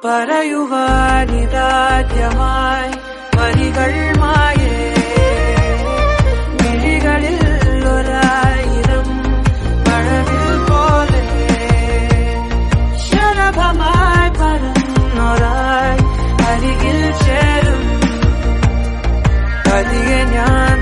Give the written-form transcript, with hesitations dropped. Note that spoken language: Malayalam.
പറയുവാനിതാദ്യമായി വരികൾ മായേ മിഴികളിൽ ഒരായിരം മഴവിൽ പോലെ ശലഭമായി പറന്നൊരായി അരികിൽ ചേരും പതിയെ ഞാൻ